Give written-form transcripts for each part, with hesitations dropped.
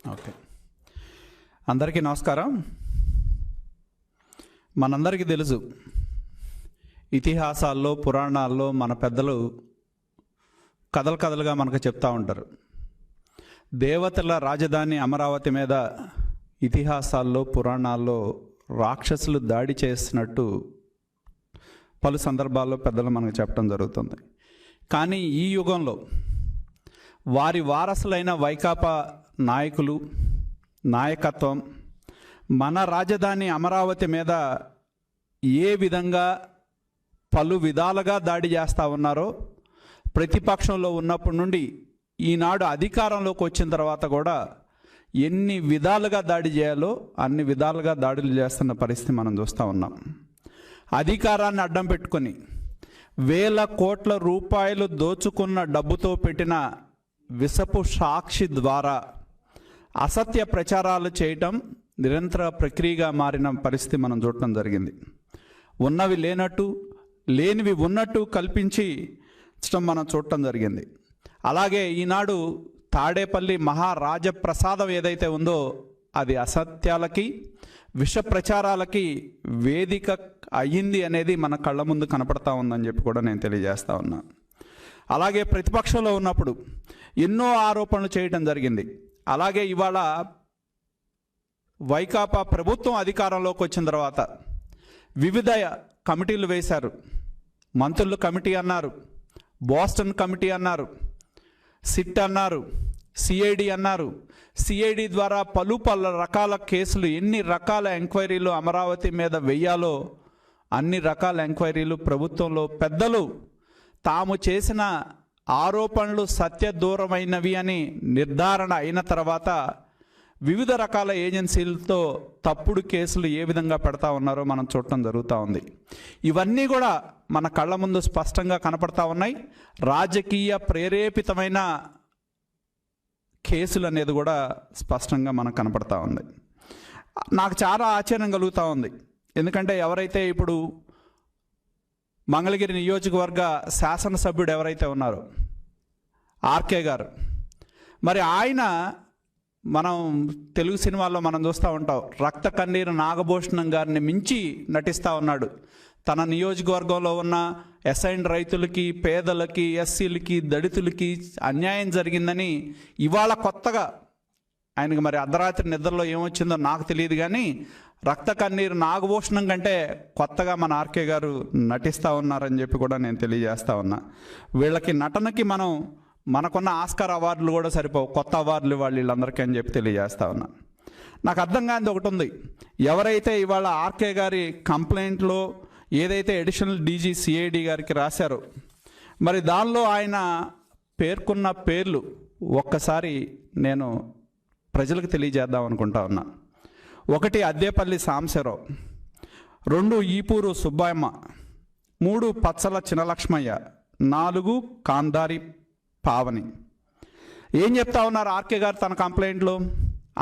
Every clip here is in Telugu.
ఓకే, అందరికీ నమస్కారం. మనందరికీ తెలుసు, ఇతిహాసాల్లో పురాణాల్లో మన పెద్దలు కథలుగా మనకు చెప్తూ ఉంటారు. దేవతల రాజధాని అమరావతి మీద ఇతిహాసాల్లో పురాణాల్లో రాక్షసులు దాడి చేసినట్టు పలు సందర్భాల్లో పెద్దలు మనకు చెప్పడం జరుగుతుంది. కానీ ఈ యుగంలో వారి వారసులైన వైకాపా నాయకులు నాయకత్వం మన రాజధాని అమరావతి మీద ఏ విధంగా పలు విధాలుగా దాడి చేస్తూ ఉన్నారో, ప్రతిపక్షంలో ఉన్నప్పటి నుండి ఈనాడు అధికారంలోకి వచ్చిన తర్వాత కూడా ఎన్ని విధాలుగా దాడి చేయాలో అన్ని విధాలుగా దాడులు చేస్తున్న పరిస్థితి మనం చూస్తూ ఉన్నాం. అధికారాన్ని అడ్డం పెట్టుకొని వేల కోట్ల రూపాయలు దోచుకున్న డబ్బుతో పెట్టిన విషపు సాక్షి ద్వారా అసత్య ప్రచారాలు చేయటం నిరంతర ప్రక్రియగా మారిన పరిస్థితి మనం చూడటం జరిగింది. ఉన్నవి లేనట్టు, లేనివి ఉన్నట్టు కల్పించడం మనం చూడటం జరిగింది. అలాగే ఈనాడు తాడేపల్లి మహారాజప్రసాదం ఏదైతే ఉందో అది అసత్యాలకి విష ప్రచారాలకి వేదిక అయ్యింది అనేది మన కళ్ళ ముందు కనపడతా ఉందని చెప్పి కూడా నేను తెలియజేస్తా ఉన్నా. అలాగే ప్రతిపక్షంలో ఉన్నప్పుడు ఎన్నో ఆరోపణలు చేయడం జరిగింది. అలాగే ఇవాళ వైకాపా ప్రభుత్వం అధికారంలోకి వచ్చిన తర్వాత వివిధ కమిటీలు వేశారు. మంత్రులు కమిటీ అన్నారు, బోస్టన్ కమిటీ అన్నారు, సిట్ అన్నారు, సిఐడి అన్నారు. సిఐడి ద్వారా పలు రకాల కేసులు, ఎన్ని రకాల ఎంక్వైరీలు అమరావతి మీద వెయ్యాలో అన్ని రకాల ఎంక్వైరీలు ప్రభుత్వంలో పెద్దలు తాము చేసిన ఆరోపణలు సత్యదూరమైనవి అని నిర్ధారణ అయిన తర్వాత వివిధ రకాల ఏజెన్సీలతో తప్పుడు కేసులు ఏ విధంగా పెడతా ఉన్నారో మనం చూడటం జరుగుతూ ఉంది. ఇవన్నీ కూడా మన కళ్ళ ముందు స్పష్టంగా కనపడతా ఉన్నాయి. రాజకీయ ప్రేరేపితమైన కేసులు అనేది కూడా స్పష్టంగా మనకు కనపడతా ఉంది. నాకు చాలా ఆశ్చర్యం కలుగుతూ ఉంది. ఎందుకంటే ఎవరైతే ఇప్పుడు మంగళగిరి నియోజకవర్గ శాసనసభ్యుడు ఎవరైతే ఉన్నారో ఆర్కే గారు, మరి ఆయన మనం తెలుగు సినిమాల్లో మనం చూస్తూ ఉంటాం, రక్త కన్నీరు నాగభూషణం గారిని మించి నటిస్తూ ఉన్నాడు. తన నియోజకవర్గంలో ఉన్న ఎస్ఐన్ రైతులకి, పేదలకి, ఎస్సీలకి, దళితులకి అన్యాయం జరిగిందని ఇవాళ కొత్తగా ఆయనకి మరి అర్ధరాత్రి నిద్రలో ఏమొచ్చిందో నాకు తెలియదు, కానీ రక్త కన్నీరు నాగభూషణం కంటే కొత్తగా మన ఆర్కే గారు నటిస్తూ ఉన్నారని చెప్పి కూడా నేను తెలియజేస్తా ఉన్నా. వీళ్ళకి నటనకి మనకున్న ఆస్కార్ అవార్డులు కూడా సరిపోవు, కొత్త అవార్డులు వీళ్ళందరికీ అని చెప్పి తెలియజేస్తా ఉన్నా. నాకు అర్థం కానిది ఒకటి ఉంది. ఎవరైతే ఇవాళ ఆర్కే గారి కంప్లైంట్లో ఏదైతే అడిషనల్ డీజీ సిఐడి గారికి రాశారో, మరి దానిలో ఆయన పేర్కొన్న పేర్లు ఒక్కసారి నేను ప్రజలకు తెలియజేద్దాం అనుకుంటా ఉన్నా. 1 అద్దేపల్లి సాంబశివరావు, 2 ఈపూరు సుబ్బమ్మ, 3 పచ్చల చినలక్ష్మయ్య, 4 కాందారి పావని. ఏం చెప్తా ఉన్నారు ఆర్కే గారు తన కంప్లైంట్లో?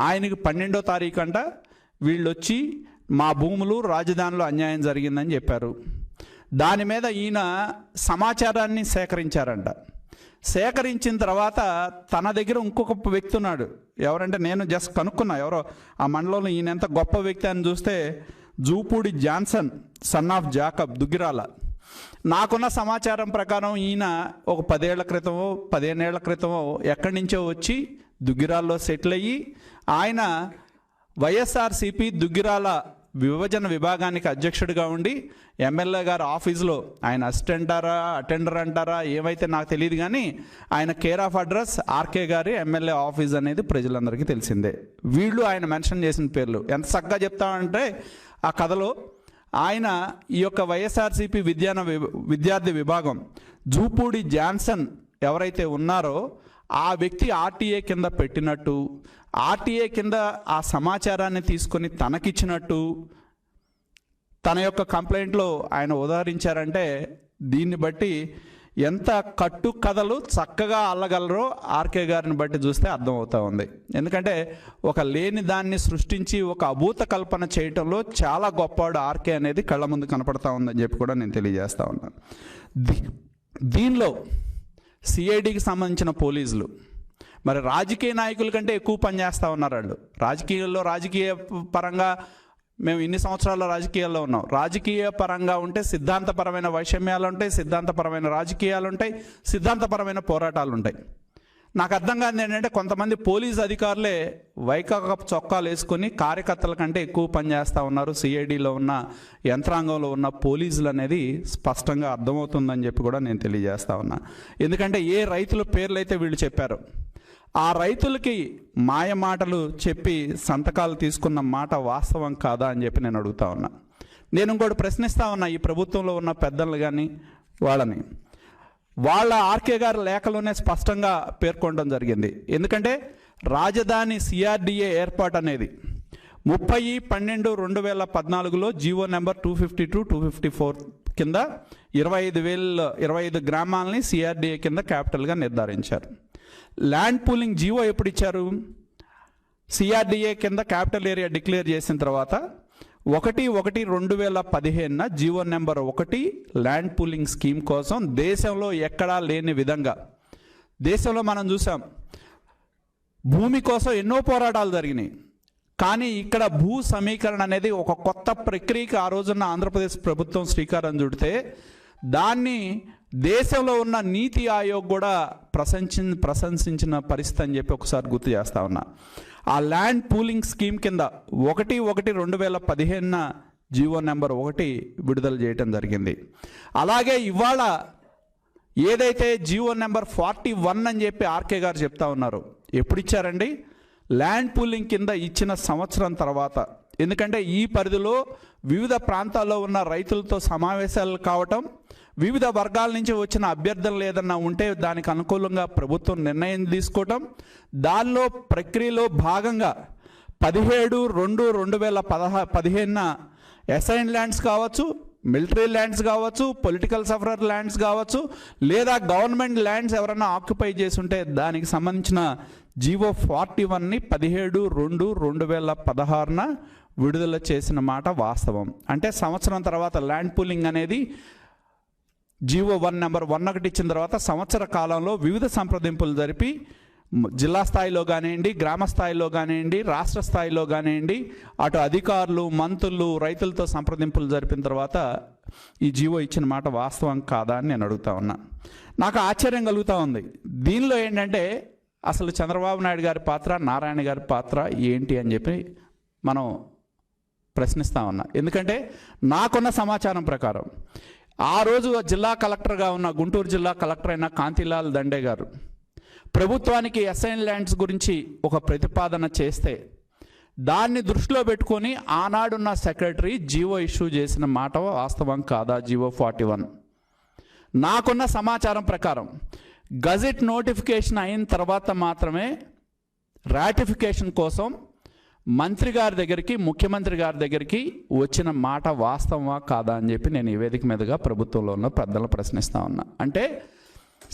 ఆయనకి 12వ తారీఖు అంట వీళ్ళు వచ్చి మా భూములు రాజధానిలో అన్యాయం జరిగిందని చెప్పారు. దాని మీద ఈయన సమాచారాన్ని సేకరించారంట. సేకరించిన తర్వాత తన దగ్గర ఇంకొక వ్యక్తి ఉన్నాడు. ఎవరంటే నేను జస్ట్ కనుక్కున్నా ఎవరో ఆ మండలంలో ఈయన ఎంత గొప్ప వ్యక్తి అని చూస్తే Jupudi Johnson son of Jacob Duggirala. నాకున్న సమాచారం ప్రకారం ఈయన ఒక 10 ఏళ్ల క్రితమో 15 ఏళ్ల క్రితమో ఎక్కడి నుంచో వచ్చి దుగ్గిరాల్లో సెటిల్ అయ్యి ఆయన వైఎస్ఆర్సిపి దుగ్గిరాల విభజన విభాగానికి అధ్యక్షుడిగా ఉండి ఎమ్మెల్యే గారు ఆఫీసులో ఆయన అటెండర్ అంటారా ఏమైతే నాకు తెలియదు, కానీ ఆయన కేర్ ఆఫ్ అడ్రస్ ఆర్కే గారి ఎమ్మెల్యే ఆఫీస్ అనేది ప్రజలందరికీ తెలిసిందే. వీళ్ళు ఆయన మెన్షన్ చేసిన పేర్లు ఎంత చక్కగా చెప్తామంటే ఆ కథలో ఆయన ఈ యొక్క వైఎస్ఆర్సిపి విద్యార్థి విభాగం జూపూడి జాన్సన్ ఎవరైతే ఉన్నారో ఆ వ్యక్తి ఆర్టీఏ కింద పెట్టినట్టు, ఆర్టీఏ కింద ఆ సమాచారాన్ని తీసుకొని తనకిచ్చినట్టు తన యొక్క కంప్లైంట్లో ఆయన ఉదాహరించారంటే దీన్ని బట్టి ఎంత కట్టు కథలు చక్కగా అల్లగలరో ఆర్కే గారిని బట్టి చూస్తే అర్థమవుతూ ఉంది. ఎందుకంటే ఒక లేని దాన్ని సృష్టించి ఒక అభూత కల్పన చేయటంలో చాలా గొప్పవాడు ఆర్కే అనేది కళ్ళ ముందు కనపడతా ఉందని చెప్పి కూడా నేను తెలియజేస్తా ఉన్నాను. దీనిలో సిఐడికి సంబంధించిన పోలీసులు, మరి రాజకీయ నాయకుల కంటే ఎక్కువ పనిచేస్తూ ఉన్నారు వాళ్ళు. రాజకీయ పరంగా మేము ఇన్ని సంవత్సరాల్లో రాజకీయాల్లో ఉన్నాం. రాజకీయ పరంగా ఉంటే సిద్ధాంతపరమైన వైషమ్యాలు ఉంటాయి, సిద్ధాంతపరమైన రాజకీయాలు ఉంటాయి, సిద్ధాంతపరమైన పోరాటాలు ఉంటాయి. నాకు అర్థం కాదు ఏంటంటే కొంతమంది పోలీస్ అధికారులే వైకాపా చొక్కాలు వేసుకొని కార్యకర్తల కంటే ఎక్కువ పనిచేస్తూ ఉన్నారు. సిఐడిలో ఉన్న యంత్రాంగంలో ఉన్న పోలీసులు అనేది స్పష్టంగా అర్థమవుతుందని చెప్పి కూడా నేను తెలియజేస్తా ఉన్నా. ఎందుకంటే ఏ రైతుల పేర్లు అయితే వీళ్ళు చెప్పారు, ఆ రైతులకి మాయ మాటలు చెప్పి సంతకాలు తీసుకున్న మాట వాస్తవం కాదా అని చెప్పి నేను అడుగుతా ఉన్నా. నేను ఇంకోటి ప్రశ్నిస్తా ఉన్నా, ఈ ప్రభుత్వంలో ఉన్న పెద్దలు కానీ వాళ్ళ ఆర్కే గారి లేఖలోనే స్పష్టంగా పేర్కొనడం జరిగింది. ఎందుకంటే రాజధాని సిఆర్డిఏ ఏర్పాటు అనేది 30/12/2014 జీవో నెంబర్ 252, 254 కింద 25 గ్రామాలని సిఆర్డిఏ కింద క్యాపిటల్గా నిర్ధారించారు. ల్యాండ్ పూలింగ్ జీవో ఎప్పుడు ఇచ్చారు? సిఆర్డిఏ కింద క్యాపిటల్ ఏరియా డిక్లేర్ చేసిన తర్వాత 1/1/2015 GO number 1 land pooling scheme కోసం దేశంలో ఎక్కడా లేని విధంగా, దేశంలో మనం చూసాం భూమి కోసం ఎన్నో పోరాటాలు జరిగినాయి, కానీ ఇక్కడ భూ సమీకరణ అనేది ఒక కొత్త ప్రక్రియకి ఆ రోజున్న ఆంధ్రప్రదేశ్ ప్రభుత్వం శ్రీకారం చుడితే దాన్ని దేశంలో ఉన్న నీతి ఆయోగ్ కూడా ప్రశంసించిన పరిస్థితి అని చెప్పి ఒకసారి గుర్తు చేస్తా ఉన్నా. ఆ ల్యాండ్ పూలింగ్ స్కీమ్ కింద 1/1/2015 జీవో నెంబర్ 1 విడుదల చేయటం జరిగింది. అలాగే ఇవాళ ఏదైతే జీవో నెంబర్ 41 అని చెప్పి ఆర్కే గారు చెప్తా ఉన్నారు, ఎప్పుడు ఇచ్చారండి? ల్యాండ్ పూలింగ్ కింద ఇచ్చిన సంవత్సరం తర్వాత. ఎందుకంటే ఈ పరిధిలో వివిధ ప్రాంతాల్లో ఉన్న రైతులతో సమావేశాలు కావటం, వివిధ వర్గాల నుంచి వచ్చిన అభ్యర్థనలు ఏదన్నా ఉంటే దానికి అనుకూలంగా ప్రభుత్వం నిర్ణయం తీసుకోవటం, దానిలో ప్రక్రియలో భాగంగా 17/2/2015 అసైన్ ల్యాండ్స్ కావచ్చు, మిలిటరీ ల్యాండ్స్ కావచ్చు, పొలిటికల్ సఫరర్ ల్యాండ్స్ కావచ్చు, లేదా గవర్నమెంట్ ల్యాండ్స్ ఎవరైనా ఆక్యుపై చేసి ఉంటే దానికి సంబంధించిన జీవో 41ని 17/2/2016 విడుదల చేసిన మాట వాస్తవం. అంటే సంవత్సరం తర్వాత ల్యాండ్ పూలింగ్ అనేది జీవో నెంబర్ 1 ఇచ్చిన తర్వాత సంవత్సర కాలంలో వివిధ సంప్రదింపులు జరిపి జిల్లా స్థాయిలో కానివ్వండి, గ్రామ స్థాయిలో కానివ్వండి, రాష్ట్ర స్థాయిలో కానివ్వండి, అటు అధికారులు, మంత్రులు, రైతులతో సంప్రదింపులు జరిపిన తర్వాత ఈ జీవో ఇచ్చిన మాట వాస్తవం కాదా అని నేను అడుగుతా ఉన్నా. నాకు ఆశ్చర్యం కలుగుతూ ఉంది. దీనిలో ఏంటంటే అసలు చంద్రబాబు నాయుడు గారి పాత్ర, నారాయణ గారి పాత్ర ఏంటి అని చెప్పి మనం ప్రశ్నిస్తూ ఉన్నా. ఎందుకంటే నాకున్న సమాచారం ప్రకారం ఆ రోజు జిల్లా కలెక్టర్గా ఉన్న గుంటూరు జిల్లా కలెక్టర్ అయిన కాంతిలాల్ దండే గారు ప్రభుత్వానికి అసైన్ ల్యాండ్స్ గురించి ఒక ప్రతిపాదన చేస్తే దాన్ని దృష్టిలో పెట్టుకొని ఆనాడున్న సెక్రటరీ జీవో ఇష్యూ చేసిన మాట వాస్తవం కాదా? జీవో 41 నాకున్న సమాచారం ప్రకారం గజెట్ నోటిఫికేషన్ అయిన తర్వాత మాత్రమే రాటిఫికేషన్ కోసం మంత్రి గారి దగ్గరికి, ముఖ్యమంత్రి గారి దగ్గరికి వచ్చిన మాట వాస్తవమా కాదా అని చెప్పి నేను ఈ వేదిక మీదుగా ప్రభుత్వంలో ఉన్న పెద్దలను ప్రశ్నిస్తా ఉన్నా. అంటే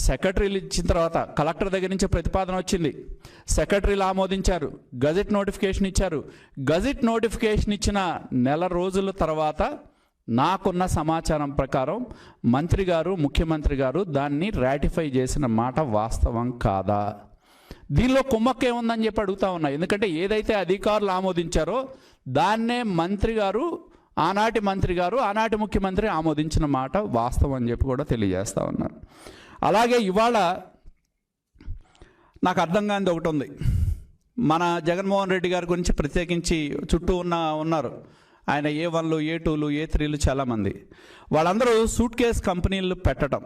సెక్రటరీలు ఇచ్చిన తర్వాత కలెక్టర్ దగ్గర నుంచి ప్రతిపాదన వచ్చింది, సెక్రటరీలు ఆమోదించారు, గజెట్ నోటిఫికేషన్ ఇచ్చారు. గజెట్ నోటిఫికేషన్ ఇచ్చిన నెల రోజుల తర్వాత నాకున్న సమాచారం ప్రకారం మంత్రి గారు, ముఖ్యమంత్రి గారు దాన్ని రాటిఫై చేసిన మాట వాస్తవం కాదా? దీనిలో కుమ్మక్కే ఉందని చెప్పి అడుగుతా ఉన్నా. ఎందుకంటే ఏదైతే అధికారులు ఆమోదించారో దాన్నే మంత్రి గారు, ఆనాటి మంత్రి గారు, ఆనాటి ముఖ్యమంత్రి ఆమోదించిన మాట వాస్తవం అని చెప్పి కూడా తెలియజేస్తూ ఉన్నారు. అలాగే ఇవాళ నాకు అర్థం కానిది ఒకటి ఉంది. మన జగన్మోహన్ రెడ్డి గారి గురించి ప్రత్యేకించి చుట్టూ ఉన్నారు ఆయన A1లు, A2లు, A3లు చాలామంది. వాళ్ళందరూ సూట్ కేస్ కంపెనీలు పెట్టడం,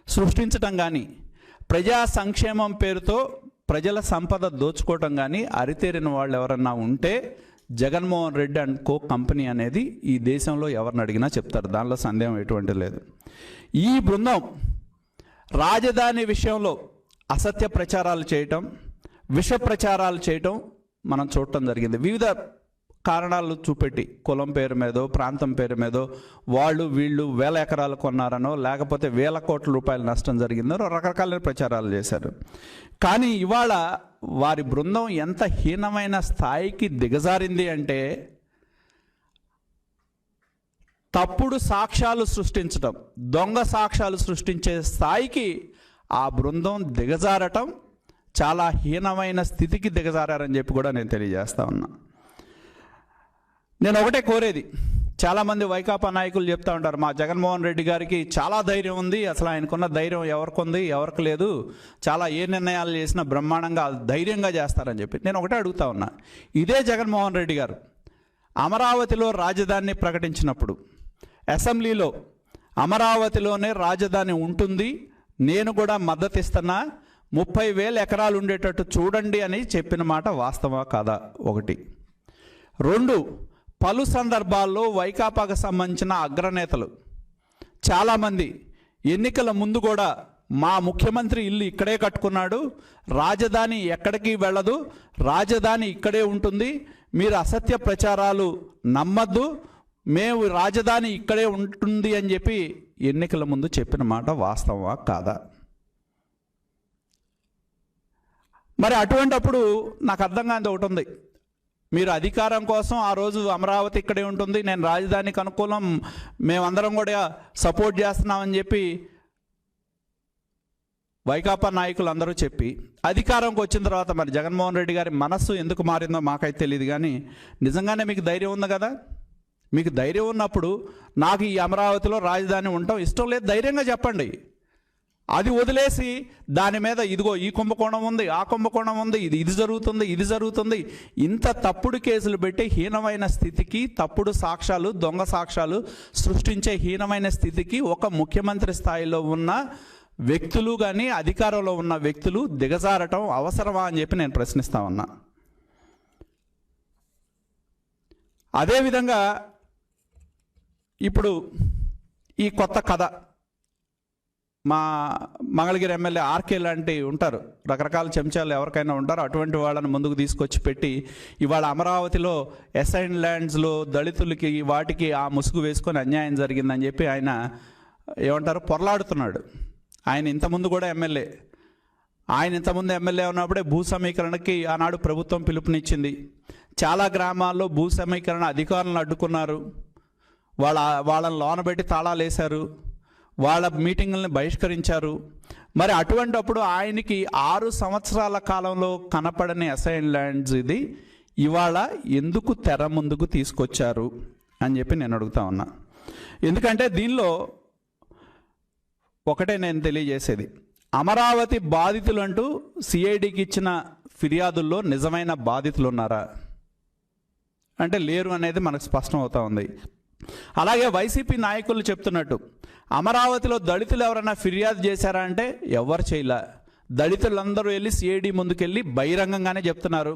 సృష్టించటం కానీ, ప్రజా సంక్షేమం పేరుతో ప్రజల సంపద దోచుకోవటం కానీ అరితేరిన వాళ్ళు ఎవరన్నా ఉంటే Jaganmohan Reddy and co company అనేది ఈ దేశంలో ఎవరిని అడిగినా చెప్తారు. దానిలో సందేహం ఎటువంటి లేదు. ఈ బృందం రాజధాని విషయంలో అసత్య ప్రచారాలు చేయటం, విష ప్రచారాలు చేయటం మనం చూడటం జరిగింది. వివిధ కారణాలు చూపెట్టి కులం పేరు మీదో, ప్రాంతం పేరు మీదో, వాళ్ళు వీళ్ళు 1000 ఎకరాలు కొన్నారనో, లేకపోతే 1000 కోట్ల రూపాయల నష్టం జరిగిందో రకరకాల ప్రచారాలు చేశారు. కానీ ఇవాళ వారి బృందం ఎంత హీనమైన స్థాయికి దిగజారింది అంటే తప్పుడు సాక్ష్యాలు సృష్టించడం, దొంగ సాక్ష్యాలు సృష్టించే స్థాయికి ఆ బృందం దిగజారటం చాలా హీనమైన స్థితికి దిగజారని చెప్పి కూడా నేను తెలియజేస్తా ఉన్నా. నేను ఒకటే కోరేది, చాలామంది వైకాపా నాయకులు చెప్తా ఉంటారు మా జగన్మోహన్ రెడ్డి గారికి చాలా ధైర్యం ఉంది, అసలు ఆయనకున్న ధైర్యం ఎవరికి ఉంది ఎవరికి లేదు, చాలా ఏ నిర్ణయాలు చేసినా బ్రహ్మాండంగా ధైర్యంగా చేస్తారని చెప్పి. నేను ఒకటే అడుగుతా ఉన్నా, ఇదే జగన్మోహన్ రెడ్డి గారు అమరావతిలో రాజధానిని ప్రకటించినప్పుడు అసెంబ్లీలో అమరావతిలోనే రాజధాని ఉంటుంది, నేను కూడా మద్దతు ఇస్తున్నా, 30,000 ఎకరాలు ఉండేటట్టు చూడండి అని చెప్పిన మాట వాస్తవా కాదా? ఒకటి. 2, పలు సందర్భాల్లో వైకాపాకు సంబంధించిన అగ్రనేతలు చాలామంది ఎన్నికల ముందు కూడా మా ముఖ్యమంత్రి ఇల్లు ఇక్కడే కట్టుకున్నాడు, రాజధాని ఎక్కడికి వెళ్ళదు, రాజధాని ఇక్కడే ఉంటుంది, మీరు అసత్య ప్రచారాలు నమ్మద్దు, మేము రాజధాని ఇక్కడే ఉంటుంది అని చెప్పి ఎన్నికల ముందు చెప్పిన మాట వాస్తవా కాదా? మరి అటువంటప్పుడు నాకు అర్థం కానిది ఒకటి ఉంది, మీరు అధికారం కోసం ఆ రోజు అమరావతి ఇక్కడే ఉంటుంది, నేను రాజధానికి అనుకూలం, మేమందరం కూడా సపోర్ట్ చేస్తున్నామని చెప్పి వైకాపా నాయకులు అందరూ చెప్పి అధికారంకి వచ్చిన తర్వాత మరి జగన్మోహన్ రెడ్డి గారి మనస్సు ఎందుకు మారిందో మాకైతే తెలియదు. కానీ నిజంగానే మీకు ధైర్యం ఉంది కదా, మీకు ధైర్యం ఉన్నప్పుడు నాకు ఈ అమరావతిలో రాజధాని ఉండటం ఇష్టం లేదు ధైర్యంగా చెప్పండి. అది వదిలేసి దాని మీద ఇదిగో ఈ కుంభకోణం ఉంది, ఆ కుంభకోణం ఉంది, ఇది జరుగుతుంది, ఇంత తప్పుడు కేసులు పెట్టి హీనమైన స్థితికి, తప్పుడు సాక్ష్యాలు, దొంగ సాక్ష్యాలు సృష్టించే హీనమైన స్థితికి ఒక ముఖ్యమంత్రి స్థాయిలో ఉన్న వ్యక్తులు కానీ అధికారంలో ఉన్న వ్యక్తులు దిగజారటం అవసరమా అని చెప్పి నేను ప్రశ్నిస్తా ఉన్నా. అదేవిధంగా ఇప్పుడు ఈ కొత్త కథ, మా మంగళగిరి ఎమ్మెల్యే ఆర్కే లాంటి ఉంటారు, రకరకాల చెంచాలు ఎవరికైనా ఉంటారు, అటువంటి వాళ్ళని ముందుకు తీసుకొచ్చి పెట్టి ఇవాళ అమరావతిలో అసైన్ ల్యాండ్స్లో దళితులకి వాటికి ఆ ముసుగు వేసుకొని అన్యాయం జరిగిందని చెప్పి ఆయన ఏమంటారు పొరలాడుతున్నాడు. ఆయన ఇంతకుముందు కూడా ఎమ్మెల్యే, ఆయన ఇంతకుముందు ఎమ్మెల్యే ఉన్నప్పుడే భూ సమీకరణకి ఆనాడు ప్రభుత్వం పిలుపునిచ్చింది. చాలా గ్రామాల్లో భూ సమీకరణ అధికారులను అడ్డుకున్నారు, వాళ్ళని లోనబెట్టి తాళాలు వేశారు, వాళ్ళ మీటింగుల్ని బహిష్కరించారు. మరి అటువంటప్పుడు ఆయనకి 6 సంవత్సరాల కాలంలో కనపడని అసైన్ ల్యాండ్స్ ఇది ఇవాళ ఎందుకు తెర ముందుకు తీసుకొచ్చారు అని చెప్పి నేను అడుగుతా ఉన్నా. ఎందుకంటే దీనిలో ఒకటే నేను తెలియజేసేది, అమరావతి బాధితులు అంటూ సిఐడికి ఇచ్చిన ఫిర్యాదుల్లో నిజమైన బాధితులు ఉన్నారా అంటే లేరు అనేది మనకు స్పష్టం అవుతా ఉంది. అలాగే వైసీపీ నాయకులు చెప్తున్నట్టు అమరావతిలో దళితులు ఎవరైనా ఫిర్యాదు చేశారా అంటే ఎవరు చేయలే. దళితులందరూ వెళ్ళి సిఐడి ముందుకెళ్ళి బహిరంగంగానే చెప్తున్నారు,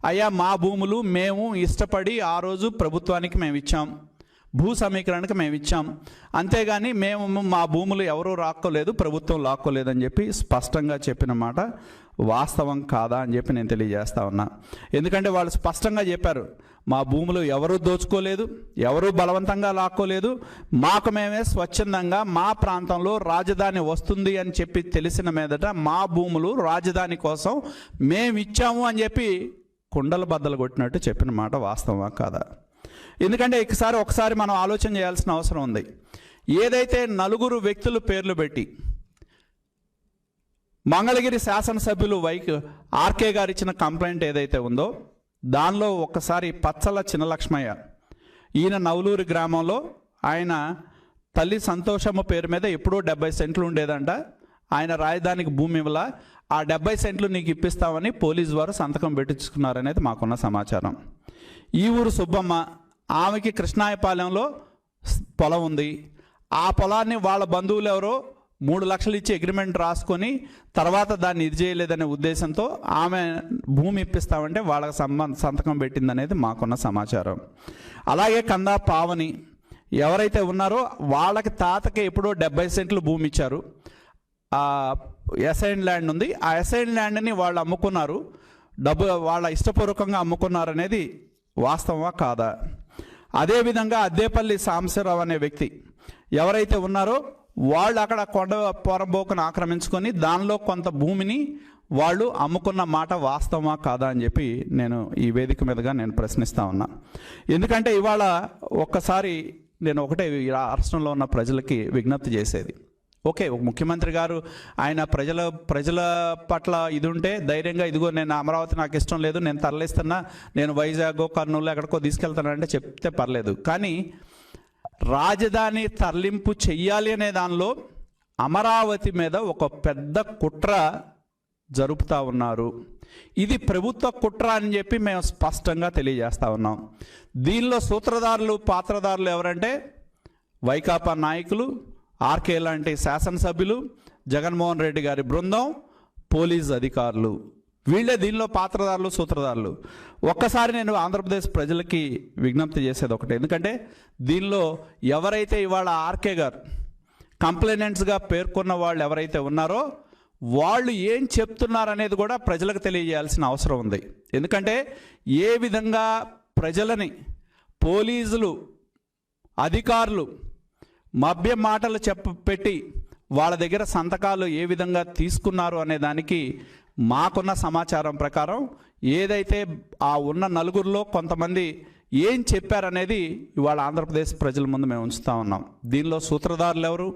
అయ్యా మా భూములు మేము ఇష్టపడి ఆ రోజు ప్రభుత్వానికి మేము ఇచ్చాం, భూ సమీకరణకు మేము ఇచ్చాం, అంతేగాని మేము మా భూములు ఎవరూ రాక్కోలేదు, ప్రభుత్వం లాక్కోలేదని చెప్పి స్పష్టంగా చెప్పిన మాట వాస్తవం కాదా అని చెప్పి నేను తెలియజేస్తా ఉన్నా. ఎందుకంటే వాళ్ళు స్పష్టంగా చెప్పారు, మా భూములు ఎవరూ దోచుకోలేదు, ఎవరూ బలవంతంగా లాక్కోలేదు, మాకు మేమే స్వచ్ఛందంగా మా ప్రాంతంలో రాజధాని వస్తుంది అని చెప్పి తెలిసిన మీదట మా భూములు రాజధాని కోసం మేము ఇచ్చాము అని చెప్పి కుండలు బద్దలు కొట్టినట్టు చెప్పిన మాట వాస్తవమా కాదా? ఎందుకంటే ఒకసారి మనం ఆలోచన చేయాల్సిన అవసరం ఉంది. ఏదైతే 4 వ్యక్తులు పేర్లు పెట్టి మంగళగిరి శాసనసభ్యులు ఆర్కే గారు ఇచ్చిన కంప్లైంట్ ఏదైతే ఉందో దానిలో ఒక్కసారి పచ్చల చిన్నలక్ష్మయ్య, ఈయన నవలూరు గ్రామంలో ఆయన తల్లి సంతోషమ్మ పేరు మీద ఎప్పుడో 70 సెంట్లు ఉండేదంట, ఆయన రాజధానికి భూమి ఇవ్వాల, ఆ 70 సెంట్లు నీకు ఇప్పిస్తామని పోలీసు వారు సంతకం పెట్టించుకున్నారనేది మాకున్న సమాచారం. ఈ ఊరు సుబ్బమ్మ, ఆమెకి కృష్ణాయపాలెంలో పొలం ఉంది, ఆ పొలాన్ని వాళ్ళ బంధువులు ఎవరో 3 లక్షలు ఇచ్చి అగ్రిమెంట్ రాసుకొని తర్వాత దాన్ని ఇది చేయలేదనే ఉద్దేశంతో ఆమె భూమి ఇప్పిస్తామంటే వాళ్ళకి సంతకం పెట్టిందనేది మాకున్న సమాచారం. అలాగే కందా పావని ఎవరైతే ఉన్నారో వాళ్ళకి తాతకి ఎప్పుడో 70 సెంట్లు భూమి ఇచ్చారు, అసైన్ ల్యాండ్ ఉంది, ఆ అసైన్ ల్యాండ్ని వాళ్ళు అమ్ముకున్నారు, వాళ్ళ ఇష్టపూర్వకంగా అమ్ముకున్నారనేది వాస్తవమా కాదా? అదేవిధంగా అద్దేపల్లి సాంబశివరావు అనే వ్యక్తి ఎవరైతే ఉన్నారో వాళ్ళు అక్కడ కొండ పొరంబోకును ఆక్రమించుకొని దానిలో కొంత భూమిని వాళ్ళు అమ్ముకున్న మాట వాస్తవమా కాదా అని చెప్పి నేను ఈ వేదిక మీదుగా నేను ప్రశ్నిస్తా ఉన్నా. ఎందుకంటే ఇవాళ ఒక్కసారి నేను ఒకటే రాష్ట్రంలో ఉన్న ప్రజలకి విజ్ఞప్తి చేసేది, ఓకే, ముఖ్యమంత్రి గారు ఆయన ప్రజల పట్ల ఇది ఉంటే ధైర్యంగా ఇదిగో నేను అమరావతి నాకు ఇష్టం లేదు, నేను తరలిస్తున్నా, నేను వైజాగ్ కర్నూలు ఎక్కడికో తీసుకెళ్తానంటే చెప్తే పర్లేదు. కానీ రాజధాని తరలింపు చెయ్యాలి అనే దానిలో అమరావతి మీద ఒక పెద్ద కుట్ర జరుపుతూ ఉన్నారు. ఇది ప్రభుత్వ కుట్ర అని చెప్పి మేము స్పష్టంగా తెలియజేస్తూ ఉన్నాం. దీనిలో సూత్రధారులు పాత్రధారులు ఎవరంటే వైకాపా నాయకులు, ఆర్కే లాంటి శాసనసభ్యులు, జగన్మోహన్ రెడ్డి గారి బృందం, పోలీస్ అధికారులు, వీళ్ళే దీనిలో పాత్రధారులు సూత్రధారులు. ఒక్కసారి నేను ఆంధ్రప్రదేశ్ ప్రజలకి విజ్ఞప్తి చేసేది ఒకటి, ఎందుకంటే దీనిలో ఎవరైతే ఇవాళ ఆర్కే గారు కంప్లైనెంట్స్గా పేర్కొన్న వాళ్ళు ఎవరైతే ఉన్నారో వాళ్ళు ఏం చెప్తున్నారనేది కూడా ప్రజలకు తెలియజేయాల్సిన అవసరం ఉంది. ఎందుకంటే ఏ విధంగా ప్రజలని పోలీసులు అధికారులు మభ్య మాటలు పెట్టి వాళ్ళ దగ్గర సంతకాలు ఏ విధంగా తీసుకున్నారు అనే దానికి మాకున్న సమాచారం ప్రకారం ఏదైతే ఆ ఉన్న నలుగురిలో కొంతమంది ఏం చెప్పారనేది ఇవాళ ఆంధ్రప్రదేశ్ ప్రజల ముందు మేము ఉంచుతా ఉన్నాం. దీనిలో సూత్రధారులు ఎవరు,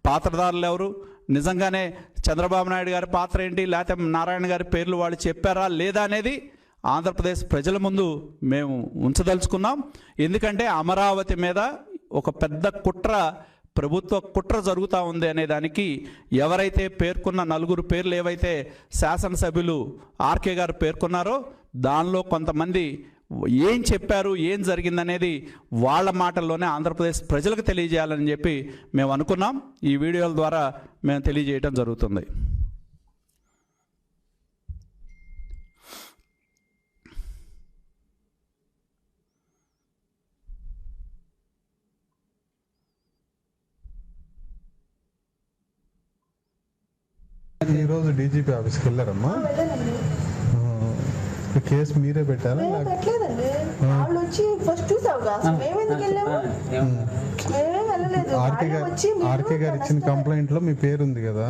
పాత్రధారులు ఎవరు, నిజంగానే చంద్రబాబు నాయుడు గారి పాత్ర ఏంటి, లేకపోతే నారాయణ గారి పేర్లు వాళ్ళు చెప్పారా లేదా అనేది ఆంధ్రప్రదేశ్ ప్రజల ముందు మేము ఉంచదలుచుకున్నాం. ఎందుకంటే అమరావతి మీద ఒక పెద్ద కుట్ర, ప్రభుత్వ కుట్ర జరుగుతూ ఉంది అనే దానికి ఎవరైతే పేర్కొన్న నలుగురు పేర్లు ఏవైతే శాసనసభ్యులు ఆర్కే గారు పేర్కొన్నారో దానిలో కొంతమంది ఏం చెప్పారు, ఏం జరిగిందనేది వాళ్ళ మాటల్లోనే ఆంధ్రప్రదేశ్ ప్రజలకు తెలియజేయాలని చెప్పి మేము అనుకున్నాం. ఈ వీడియోల ద్వారా మేము తెలియజేయడం జరుగుతుంది. ఈరోజు డీజీపీ ఆఫీస్కి వెళ్ళారమ్మా? కేసు మీరే పెట్టారా? పెట్టలేదండి, వాళ్ళు వచ్చి ఫస్ట్ చూసావుగా, మేము ఎందుకు వెళ్ళాము? మేమేం వెళ్ళలేదు. ఆర్కే గారు ఇచ్చిన కంప్లైంట్ లో మీ పేరు ఉంది కదా,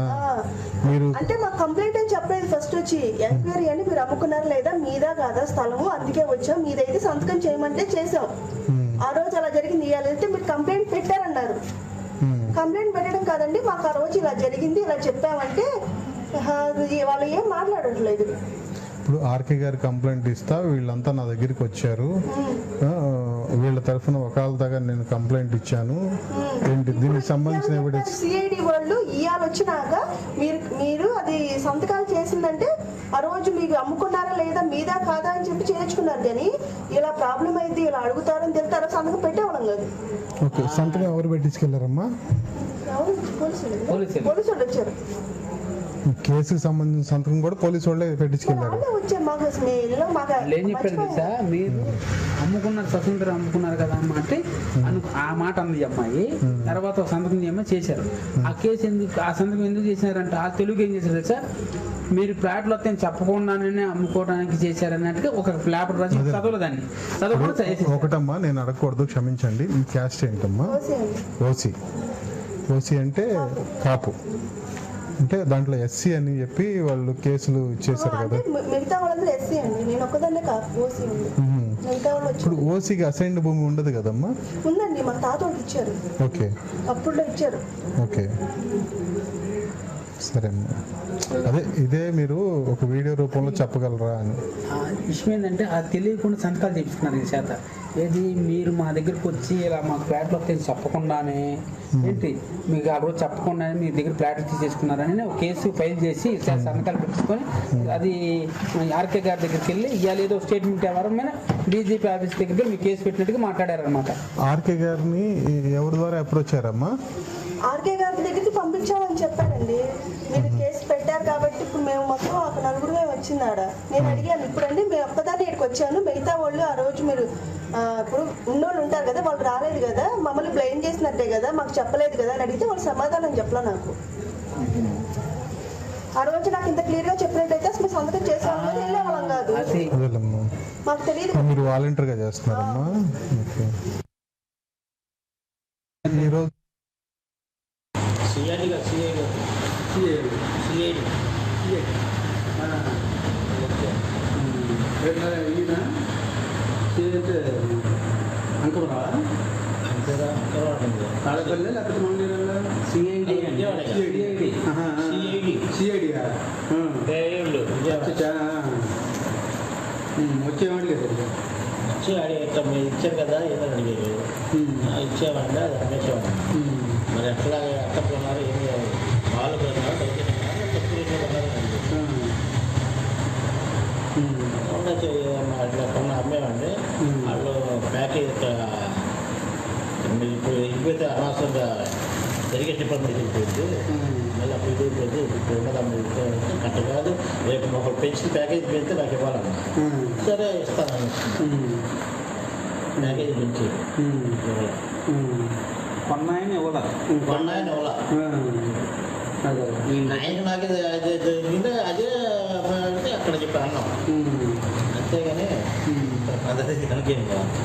మీరు అంటే మాకు కంప్లైంట్ అని చెప్పలేదు. ఫస్ట్ వచ్చి ఎంక్వైరీ అని మీరు అమ్ముకున్నారా లేదా, మీదా కాదా స్థలము, అందుకే వచ్చాం, మీదైతే సంతకం చేయమంటే చేసాం. ఆ రోజు అలా జరిగింది. ఇవ్వాలంటే మీరు కంప్లైంట్ పెట్టారన్నారు. కంప్లైంట్ పెట్టడం కాదండి, మాకు ఆ రోజు ఇలా జరిగింది ఇలా చెప్పామంటే వాళ్ళు ఏం మాట్లాడట్లేదు. ఇప్పుడు ఆర్కే గారు కంప్లైంట్ ఇస్తా వీళ్ళంతా నా దగ్గరికి వచ్చారు, వీళ్ళ తరఫున వకాలతగా నేను కంప్లైంట్ ఇచ్చాను, ఏంటి దీనికి సంబంధించిన ఎవిడెన్స్? సిఐడి వాళ్ళు ఇవాళ వచ్చినాక మీరు అది సంతకాలు చేసిందంటే ఆ రోజు మీకు అమ్ముకున్నారా లేదా, మీదా కాదా అని చెప్పి చేర్చుకున్నారు. కానీ ఇలా ప్రాబ్లం అయితే ఇలా అడుగుతారని తెలితే ఆ సంతకం పెట్టేవాళ్ళం కాదు. ఓకే, సంతకం ఎవరు పెట్టించుకెళ్ళారమ్మా? పోలీసు వాళ్ళు వచ్చారు. కేసుకి సంబంధించిన సంతకం కూడా పోలీసు వాళ్ళే పెట్టించుకెళ్ళారు. ఏం చెప్పారు సార్, మీరు అమ్ముకున్నారు, స్వతంత్రం అమ్ముకున్నారు కదా అమ్మ అంటే ఆ మాట అన్నది అమ్మాయి. తర్వాత ఒక సంతకం చేయమని చేశారు. ఆ కేసు ఎందుకు, ఆ సంతకం ఎందుకు చేసినారంటే ఆ తెలుగు ఏం చేశారు సార్, మీరు ఫ్లాట్లు వస్తే చెప్పకుండానే అమ్ముకోవడానికి చేశారన్నట్టుగా ఒక పేపర్ రాసి చదవలేదాన్ని చదవకుండా. ఒకటమ్మా, నేను అడగకూడదు, క్షమించండి. మీ క్యాస్ట్ ఏంటమ్మా? ఓసీ. ఓసీ అంటే కాపు, అంటే దాంట్లో ఎస్సీ అని చెప్పి వాళ్ళు కేసులు ఇచ్చేసారు కదా. మిగతా వాళ్ళందరూ ఎస్సీ అండి, నేను ఒక్కదాన్నే ఓసీ ఉంది. ఇప్పుడు ఓసీకి అసైన్డ్ భూమి ఉండదు కదమ్మా? ఉందండి, మా తాత వాళ్ళకి ఇచ్చారు. ఓకే, అప్పుడు ఇచ్చారు. ఓకే, సరే అమ్మా. అదే ఇదే మీరు ఒక వీడియో రూపంలో చెప్పగలరా అని. విషయం ఏంటంటే అది తెలియకుండా సంతకాలు చేపిస్తున్నారు ఈ చేత. ఏది, మీరు మా దగ్గరికి వచ్చి ఇలా మాకు ఫ్లాట్లు వస్తే చెప్పకుండానే ఏంటి, మీకు ఆ రోజు చెప్పకుండానే మీ దగ్గర ఫ్లాట్లు తీసేసుకున్నారని ఒక కేసు ఫైల్ చేసి సంతకాలు పెట్టుకొని అది ఆర్కే గారి దగ్గరికి వెళ్ళి ఇవాళ ఏదో స్టేట్మెంట్ ఎవరైనా డీజీపీ ఆఫీస్ దగ్గరికి మీ కేసు పెట్టినట్టుగా మాట్లాడారనమాట. ఆర్కే గారిని ఎవరి ద్వారా అప్రోచ్ అయ్యారమ్మా? ఆర్కే గారి దగ్గరికి పంపించామని చెప్పారండి. మీరు కేసు పెట్టారు కాబట్టి ఇప్పుడు మేము మొత్తం ఒక నలుగురుమే వచ్చిందాడ. నేను అడిగాను, ఇప్పుడండి మేము ఒక్కదాన్ని ఇక్కడికి వచ్చాను, మిగతా వాళ్ళు ఆ రోజు మీరు ఇప్పుడు ఉన్నోళ్ళు ఉంటారు కదా, వాళ్ళు రాలేదు కదా, మమ్మల్ని బ్లేమ్ చేసినట్టే కదా, మాకు చెప్పలేదు కదా అని అడిగితే వాళ్ళు సమాధానం చెప్పలే నాకు. ఆ రోజు నాకు ఇంత క్లియర్ గా చెప్పినట్టయితే అసలు సంతకం చేసామని వెళ్ళేవాళ్ళం కాదు. మాకు తెలియదు. మీరు వాలంటీర్గా చేస్తున్నారమ్మా? ఈరోజు సిఐడి అండి సిఐడియా వచ్చేవాడి కదా వచ్చి అడిగేట మీరు ఇచ్చారు కదా ఏమని అడిగారు ఇచ్చామంటే అది అమ్మేసేవాడి మరి ఎట్లా ఎక్కడ కొన్నారు ఏమి వాళ్ళు కొన్నారు బయట తక్కువ రేట్లో కొన్నారు ఉండొచ్చు అట్లా కొన్న అమ్మేవండి వాళ్ళు ప్యాకేజ్ ఇప్పుడు వెళ్ళిపోతే అనవసరంగా జరిగే డిపార్ట్మెంట్ వెళ్ళిపోయింది మళ్ళీ అప్పుడు వెళ్ళిపోయింది ఇప్పుడు ఉండదమ్మ కట్ట కాదు రేపు ఒక పెన్షన్ ప్యాకేజ్ పెడితే నాకు ఇవ్వాలన్నా సరే ఇస్తాను ప్యాకేజ్ పెంచి కొన్నాయని ఇవ్వాల కొన్నాయని ఇవ్వాల ఆయనకి నాకు అదే జరిగింది అదే అంటే అక్కడ చెప్పి అన్నాం అంతేగాని మనకేం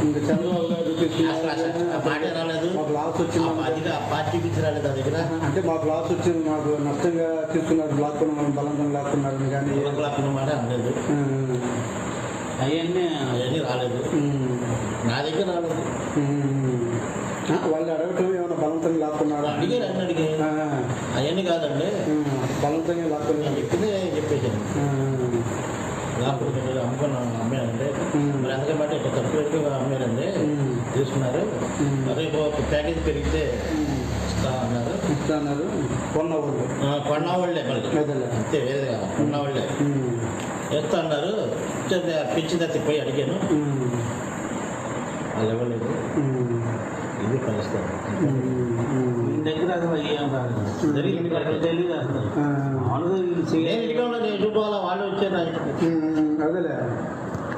ఇంకా చంద్రబాబు గారు మాటే రాలేదు లాస్ వచ్చింది అది పార్టీ పిచ్చి రాలేదు ఆ దగ్గర అంటే మాకు లాస్ వచ్చింది మాకు నష్టంగా తీసుకున్నారు లాక్కున్నాం బలంగా లాక్కున్నారు కానీ మాట అనలేదు అవన్నీ రాలేదు నా దగ్గర రాలేదు వాళ్ళు అడగటం ఏమైనా బలవంతంగా లాక్కున్నారా అడిగారు అన్ని అడిగాయి అవన్నీ కాదండి బలవంతంగా లాక్కున్నారు చెప్పింది చెప్పేసాను లాక్కుంటున్నారు అమ్ముకున్నాను అమ్మానండి మరి అందుకని ఇట్లా తక్కువ ఎక్కువ అమ్మారండి తీసుకున్నారు రేపు ప్యాకేజ్ పెరిగితే ఇస్తా అన్నారు కొన్న వాళ్ళే మళ్ళీ అంతే వేరే కదా కొన్న వాళ్ళే ఎత్తా అన్నారు పెంచిందా పోయి అడిగాను వాళ్ళు ఇవ్వలేదు ఇది కలుస్తారు దగ్గర వాళ్ళు వచ్చారు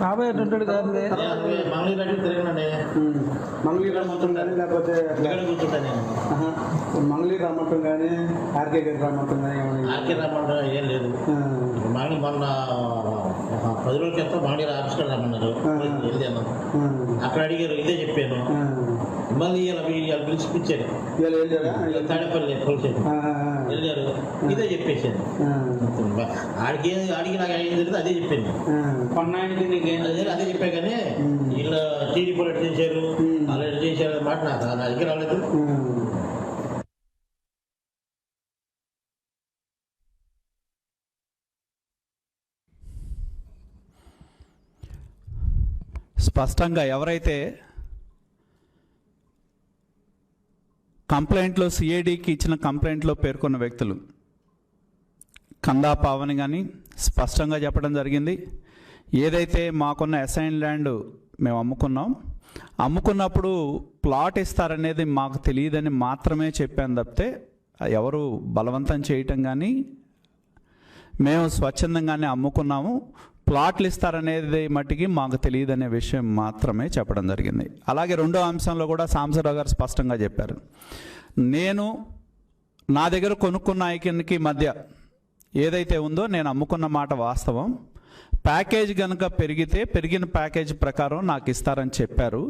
బాబాయ్ ఉంటాడు కాదు మంగళూరు అడిగి తిరగనండి మంగళూరు రమ్మంటాం కానీ లేకపోతే ఇక్కడ కూర్చుంటా నేను మంగళూరు రమ్మంటాం కానీ ఆర్కే గారు రమ్మంటాం కానీ ఆర్కే రమ్మంటాం ఏం లేదు మంగళూరు మొన్న 10 రోజుల క్రితం మంగళూరు ఆఫీస్ కూడా రమ్మన్నారు వెళ్ళాను అక్కడ అడిగారు ఇదే చెప్పాను మళ్ళీ ఇలా పిలిచిపించారు తాడేపల్లి పోలీసు వెళ్ళారు ఇదే చెప్పేసాను ఆడికి నాకు ఏం జరిగింది అదే చెప్పాను అదే చెప్పా కానీ వీళ్ళు టీడీపీ ఎట్ చేశారు వాళ్ళు ఎట్ చేశారు అనే మాట నాకు నా దగ్గర రాలేదు స్పష్టంగా ఎవరైతే కంప్లైంట్లో సిఐడికి ఇచ్చిన కంప్లైంట్లో పేర్కొన్న వ్యక్తులు కందా పావని కానీ స్పష్టంగా చెప్పడం జరిగింది. ఏదైతే మాకున్న అసైన్ ల్యాండ్ మేము అమ్ముకున్నప్పుడు ప్లాట్ ఇస్తారనేది మాకు తెలియదని మాత్రమే చెప్పాను తప్పితే ఎవరు బలవంతం చేయటం కానీ మేము స్వచ్ఛందంగానే అమ్ముకున్నాము, ప్లాట్లు ఇస్తారనేది మట్టికి మాకు తెలియదనే విషయం మాత్రమే చెప్పడం జరిగింది. అలాగే రెండో అంశంలో కూడా సాంబశివరావు గారు స్పష్టంగా చెప్పారు, నేను నా దగ్గర కొనుక్కున్న ఐక్యానికి మధ్య ఏదైతే ఉందో నేను అమ్ముకున్న మాట వాస్తవం. ప్యాకేజ్ కనుక పెరిగితే పెరిగిన ప్యాకేజ్ ప్రకారం నాకు ఇస్తారని చెప్పారు.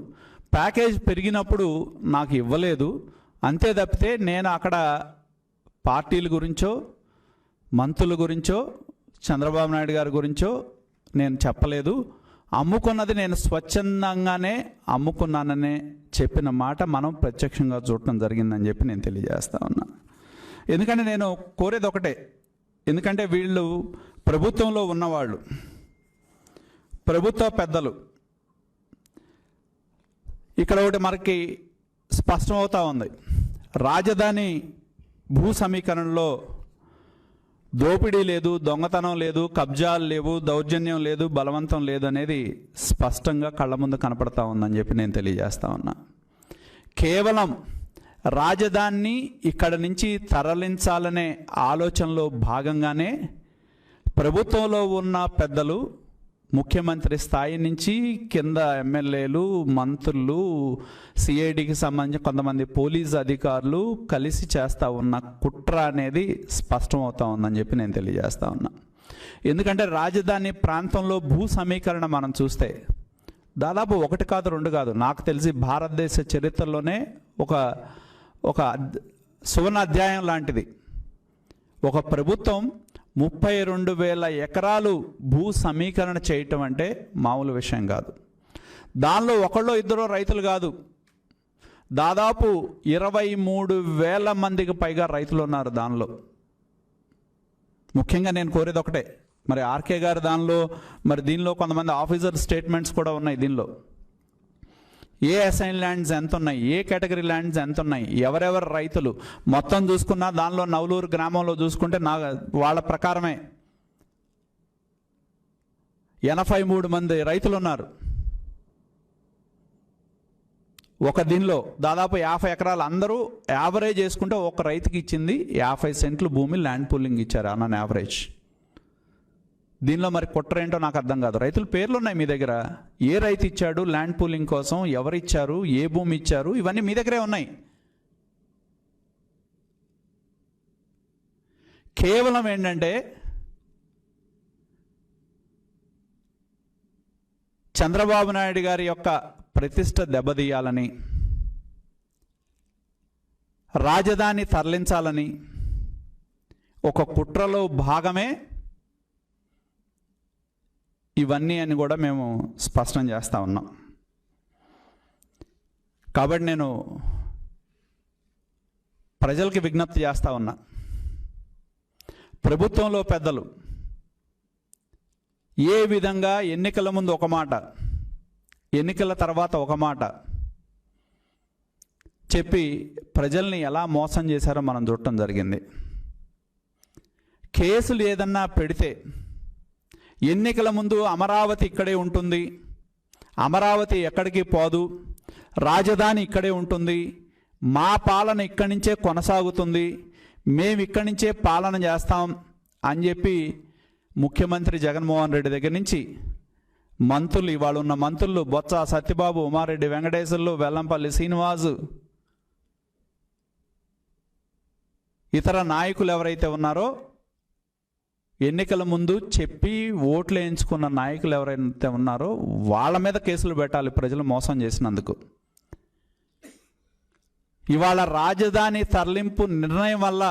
ప్యాకేజ్ పెరిగినప్పుడు నాకు ఇవ్వలేదు, అంతే తప్పితే నేను అక్కడ పార్టీల గురించో మంత్రుల గురించో చంద్రబాబు నాయుడు గారి గురించో నేను చెప్పలేదు. అమ్ముకున్నది నేను స్వచ్ఛందంగానే అమ్ముకున్నాననే చెప్పిన మాట మనం ప్రత్యక్షంగా చూడటం జరిగిందని చెప్పి నేను తెలియజేస్తా ఉన్నా. ఎందుకంటే నేను కోరేది ఒకటే, ఎందుకంటే వీళ్ళు ప్రభుత్వంలో ఉన్నవాళ్ళు, ప్రభుత్వ పెద్దలు. ఇక్కడ ఒకటి మనకి స్పష్టమవుతా ఉంది, రాజధాని భూ సమీకరణలో దోపిడీ లేదు, దొంగతనం లేదు, కబ్జాలు లేవు, దౌర్జన్యం లేదు, బలవంతం లేదు అనేది స్పష్టంగా కళ్ళ ముందు కనపడతా ఉందని చెప్పి నేను తెలియజేస్తా ఉన్నా. కేవలం రాజధానిని ఇక్కడ నుంచి తరలించాలనే ఆలోచనలో భాగంగానే ప్రభుత్వంలో ఉన్న పెద్దలు, ముఖ్యమంత్రి స్థాయి నుంచి కింద ఎమ్మెల్యేలు, మంత్రులు, సిఐడికి సంబంధించిన కొంతమంది పోలీస్ అధికారులు కలిసి చేస్తూ ఉన్న కుట్ర అనేది స్పష్టమవుతా ఉందని చెప్పి నేను తెలియజేస్తా ఉన్నా. ఎందుకంటే రాజధాని ప్రాంతంలో భూ సమీకరణ మనం చూస్తే దాదాపు 1 కాదు 2 కాదు, నాకు తెలిసి భారతదేశ చరిత్రలోనే ఒక సువర్ణ అధ్యాయం లాంటిది. ఒక ప్రభుత్వం 32,000 ఎకరాలు భూ సమీకరణ చేయటం అంటే మామూలు విషయం కాదు. దానిలో ఒకళ్ళో ఇద్దరో రైతులు కాదు, దాదాపు 23,000 మందికి పైగా రైతులు ఉన్నారు దానిలో. ముఖ్యంగా నేను కోరేది ఒకటే, మరి ఆర్కే గారు దానిలో, మరి దీనిలో కొంతమంది ఆఫీసర్ స్టేట్మెంట్స్ కూడా ఉన్నాయి. దీనిలో ఏ అసైన్ ల్యాండ్స్ ఎంత ఉన్నాయి, ఏ కేటగిరీ ల్యాండ్స్ ఎంత ఉన్నాయి, ఎవరెవరు రైతులు మొత్తం చూసుకున్నా దానిలో నవలూరు గ్రామంలో చూసుకుంటే వాళ్ళ ప్రకారమే 83 మంది రైతులు ఉన్నారు. ఒక దీనిలో దాదాపు 50 ఎకరాలు, అందరూ యావరేజ్ చేసుకుంటే ఒక రైతుకి ఇచ్చింది 50 సెంట్లు భూమి ల్యాండ్ పూలింగ్ ఇచ్చారు అన్న యావరేజ్. దీనిలో మరి కుట్ర ఏంటో నాకు అర్థం కాదు. రైతుల పేర్లు ఉన్నాయి మీ దగ్గర, ఏ రైతు ఇచ్చాడు ల్యాండ్ పూలింగ్ కోసం, ఎవరు ఇచ్చారు, ఏ భూమి ఇచ్చారు, ఇవన్నీ మీ దగ్గరే ఉన్నాయి. కేవలం ఏంటంటే చంద్రబాబు నాయుడు గారి యొక్క ప్రతిష్ట దెబ్బతీయాలని, రాజధాని తరలించాలని ఒక కుట్రలో భాగమే ఇవన్నీ అని కూడా మేము స్పష్టం చేస్తూ ఉన్నాం. కాబట్టి నేను ప్రజలకి విజ్ఞప్తి చేస్తూ ఉన్నా, ప్రభుత్వంలో పెద్దలు ఏ విధంగా ఎన్నికల ముందు ఒక మాట, ఎన్నికల తర్వాత ఒక మాట చెప్పి ప్రజల్ని ఎలా మోసం చేశారో మనం చూడటం జరిగింది. కేసులు ఏదన్నా పెడితే ఎన్నికల ముందు అమరావతి ఇక్కడే ఉంటుంది, అమరావతి ఎక్కడికి పోదు, రాజధాని ఇక్కడే ఉంటుంది, మా పాలన ఇక్కడి నుంచే కొనసాగుతుంది, మేము ఇక్కడి నుంచే పాలన చేస్తాం అని చెప్పి ముఖ్యమంత్రి జగన్మోహన్ రెడ్డి దగ్గర నుంచి మంత్రులు, ఇవాళ ఉన్న మంత్రులు బొత్స సత్యబాబు, ఉమారెడ్డి వెంకటేశ్వర్లు, వెల్లంపల్లి శ్రీనివాసు, ఇతర నాయకులు ఎవరైతే ఉన్నారో, ఎన్నికల ముందు చెప్పి ఓట్లు వేయించుకున్న నాయకులు ఎవరైతే ఉన్నారో వాళ్ళ మీద కేసులు పెట్టాలి ప్రజలు మోసం చేసినందుకు. ఇవాళ రాజధాని తరలింపు నిర్ణయం వల్ల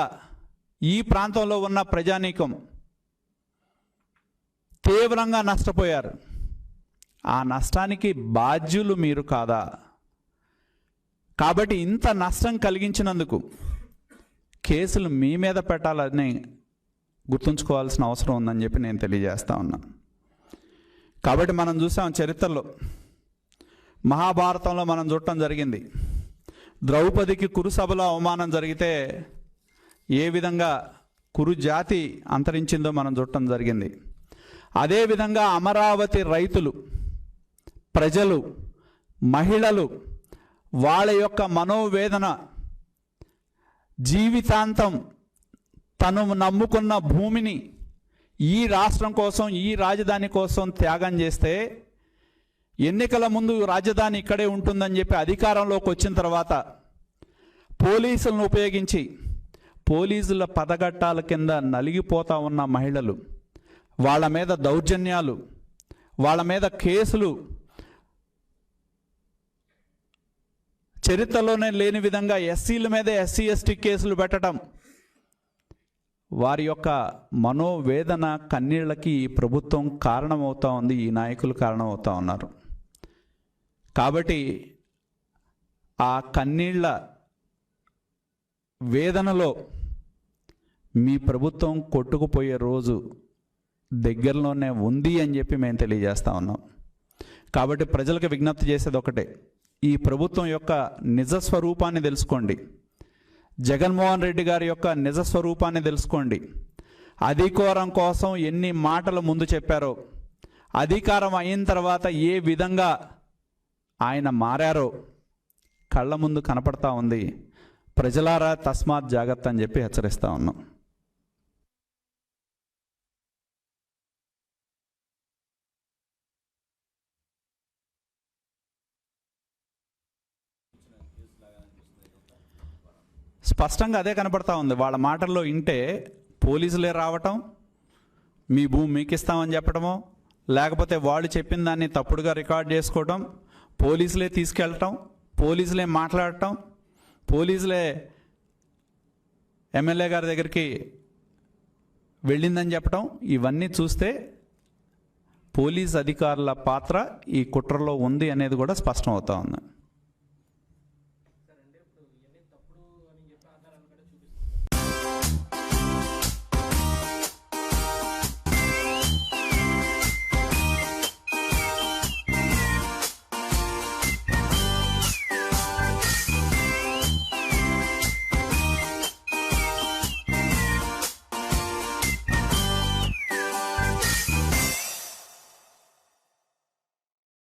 ఈ ప్రాంతంలో ఉన్న ప్రజానీకం తీవ్రంగా నష్టపోయారు. ఆ నష్టానికి బాధ్యులు మీరు కాదా? కాబట్టి ఇంత నష్టం కలిగించినందుకు కేసులు మీ మీద పెట్టాలని గుర్తుంచుకోవాల్సిన అవసరం ఉందని చెప్పి నేను తెలియజేస్తా ఉన్నా. కాబట్టి మనం చూసాం చరిత్రలో, మహాభారతంలో మనం చూడటం జరిగింది, ద్రౌపదికి కురు సభలో అవమానం జరిగితే ఏ విధంగా కురు జాతి అంతరించిందో మనం చూడటం జరిగింది. అదేవిధంగా అమరావతి రైతులు, ప్రజలు, మహిళలు వాళ్ళ యొక్క మనోవేదన, జీవితాంతం తను నమ్ముకున్న భూమిని ఈ రాష్ట్రం కోసం, ఈ రాజధాని కోసం త్యాగం చేస్తే, ఎన్నికల ముందు రాజధాని ఇక్కడే ఉంటుందని చెప్పి అధికారంలోకి వచ్చిన తర్వాత పోలీసులను ఉపయోగించి పోలీసుల పదగట్టాల కింద నలిగిపోతా ఉన్న మహిళలు, వాళ్ళ మీద దౌర్జన్యాలు, వాళ్ళ మీద కేసులు, చరిత్రలోనే లేని విధంగా ఎస్సీల మీద ఎస్సీ ఎస్టీ కేసులు పెట్టడం, వారి యొక్క మనోవేదన కన్నీళ్ళకి ఈ ప్రభుత్వం కారణమవుతూ ఉంది, ఈ నాయకులు కారణమవుతూ ఉన్నారు. కాబట్టి ఆ కన్నీళ్ళ వేదనలో మీ ప్రభుత్వం కొట్టుకుపోయే రోజు దగ్గరలోనే ఉంది అని చెప్పి మేము తెలియజేస్తూ ఉన్నాం. కాబట్టి ప్రజలకు విజ్ఞప్తి చేసేది ఒకటే, ఈ ప్రభుత్వం యొక్క నిజస్వరూపాన్ని తెలుసుకోండి, జగన్మోహన్ రెడ్డి గారి యొక్క నిజస్వరూపాన్ని తెలుసుకోండి. అధికారం కోసం ఎన్ని మాటలు ముందు చెప్పారో, అధికారం అయిన తర్వాత ఏ విధంగా ఆయన మారారో కళ్ళ ముందు కనపడతా ఉంది. ప్రజలారా తస్మాత్ జాగ్రత్త అని చెప్పి హెచ్చరిస్తూ ఉన్నాం. స్పష్టంగా అదే కనపడతా ఉంది. వాళ్ళ మాటల్లో వింటే పోలీసులే రావటం, మీ భూమి మీకు ఇస్తామని చెప్పడమో, లేకపోతే వాళ్ళు చెప్పిన దాన్ని తప్పుడుగా రికార్డ్ చేసుకోవడం, పోలీసులే తీసుకెళ్ళటం, పోలీసులే మాట్లాడటం, పోలీసులే ఎమ్మెల్యే గారి దగ్గరికి వెళ్ళిందని చెప్పటం, ఇవన్నీ చూస్తే పోలీస్ అధికారుల పాత్ర ఈ కుట్రలో ఉంది అనేది కూడా స్పష్టం అవుతా ఉంది.